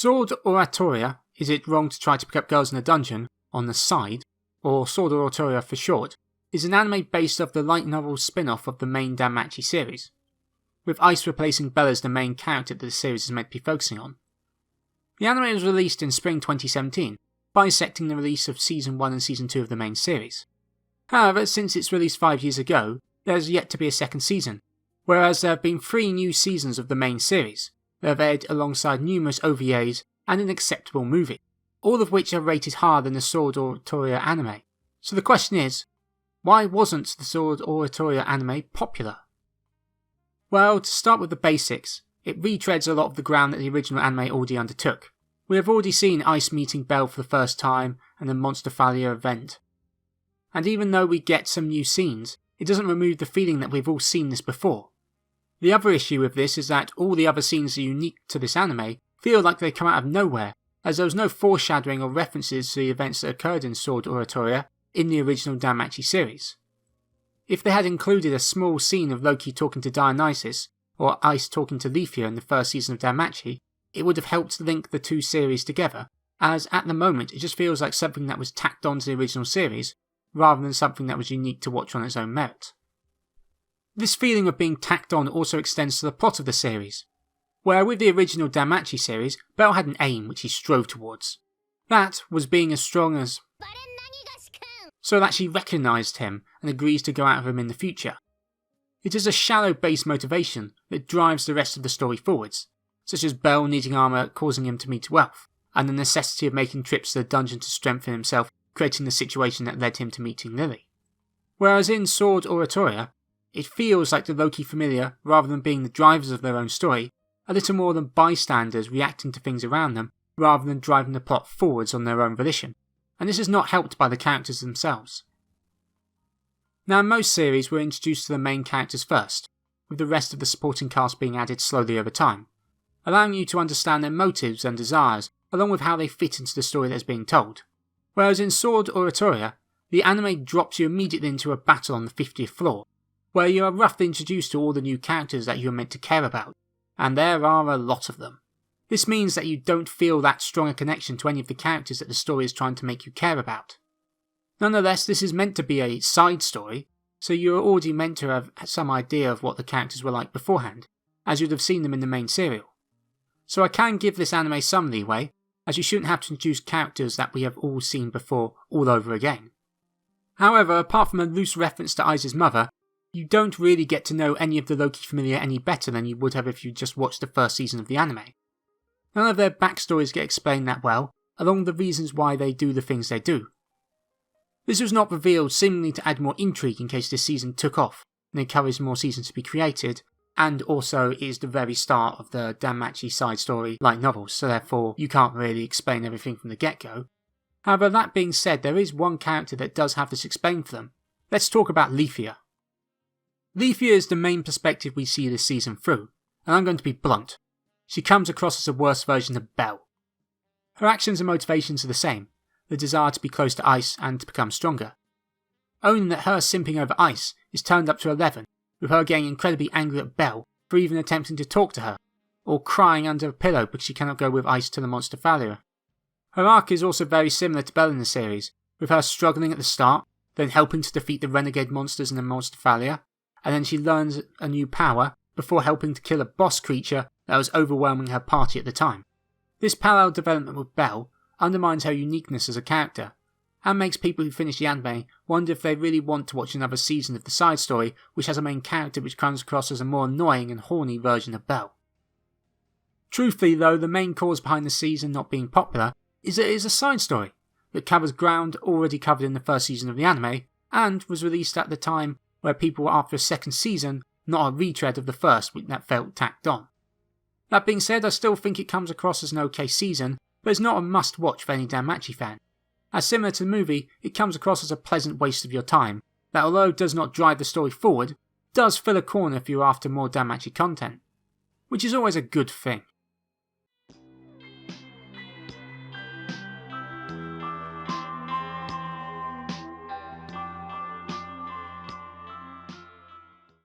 Sword Oratoria, Is It Wrong to Try to Pick Up Girls in a Dungeon, on the side, or Sword Oratoria for short, is an anime based off the light novel spin-off of the main Danmachi series, with Ice replacing Belle as the main character that the series is meant to be focusing on. The anime was released in spring 2017, bisecting the release of Season 1 and Season 2 of the main series. However, since its release 5 years ago, there has yet to be a second season, whereas there have been 3 new seasons of the main series that have aired alongside numerous OVAs and an acceptable movie, all of which are rated higher than the Sword Oratoria anime. So the question is, why wasn't the Sword Oratoria anime popular? Well, to start with the basics, it retreads a lot of the ground that the original anime already undertook. We have already seen Ice meeting Belle for the first time and the Monster Failure event. And even though we get some new scenes, it doesn't remove the feeling that we've all seen this before. The other issue with this is that all the other scenes that are unique to this anime feel like they come out of nowhere, as there was no foreshadowing or references to the events that occurred in Sword Oratoria in the original Danmachi series. If they had included a small scene of Loki talking to Dionysus, or Ice talking to Leafia in the first season of Danmachi, it would have helped link the two series together, as at the moment it just feels like something that was tacked onto the original series, rather than something that was unique to watch on its own merit. This feeling of being tacked on also extends to the plot of the series, where with the original Danmachi series, Belle had an aim which he strove towards. That was being as strong as so that she recognised him and agrees to go out with him in the future. It is a shallow base motivation that drives the rest of the story forwards, such as Belle needing armour causing him to meet wealth, and the necessity of making trips to the dungeon to strengthen himself, creating the situation that led him to meeting Lily. Whereas in Sword Oratoria, it feels like the Loki familiar, rather than being the drivers of their own story, a little more than bystanders reacting to things around them, rather than driving the plot forwards on their own volition, and this is not helped by the characters themselves. Now in most series we're introduced to the main characters first, with the rest of the supporting cast being added slowly over time, allowing you to understand their motives and desires along with how they fit into the story that is being told. Whereas in Sword Oratoria, the anime drops you immediately into a battle on the 50th floor, where you are roughly introduced to all the new characters that you are meant to care about, and there are a lot of them. This means that you don't feel that strong a connection to any of the characters that the story is trying to make you care about. Nonetheless, this is meant to be a side story, so you are already meant to have some idea of what the characters were like beforehand, as you'd have seen them in the main serial. So I can give this anime some leeway, as you shouldn't have to introduce characters that we have all seen before all over again. However, apart from a loose reference to Ice's mother, you don't really get to know any of the Loki familiar any better than you would have if you just watched the first season of the anime. None of their backstories get explained that well, along with the reasons why they do the things they do. This was not revealed seemingly to add more intrigue in case this season took off and encouraged more seasons to be created, and also is the very start of the Danmachi side story light novels, so therefore you can't really explain everything from the get-go. However, that being said, there is one character that does have this explained for them. Let's talk about Leafia. Leafia is the main perspective we see this season through, and I'm going to be blunt. She comes across as a worse version of Belle. Her actions and motivations are the same, the desire to be close to Ice and to become stronger. Only that her simping over Ice is turned up to 11, with her getting incredibly angry at Belle for even attempting to talk to her, or crying under a pillow because she cannot go with Ice to the Monster Failure. Her arc is also very similar to Belle in the series, with her struggling at the start, then helping to defeat the renegade monsters in the Monster Failure, and then she learns a new power before helping to kill a boss creature that was overwhelming her party at the time. This parallel development with Belle undermines her uniqueness as a character, and makes people who finish the anime wonder if they really want to watch another season of the side story which has a main character which comes across as a more annoying and horny version of Belle. Truthfully though, the main cause behind the season not being popular is that it is a side story that covers ground already covered in the first season of the anime, and was released at the time where people were after a second season, not a retread of the first that felt tacked on. That being said, I still think it comes across as an okay season, but it's not a must watch for any Danmachi fan. As similar to the movie, it comes across as a pleasant waste of your time, that although it does not drive the story forward, does fill a corner if you're after more Danmachi content, which is always a good thing.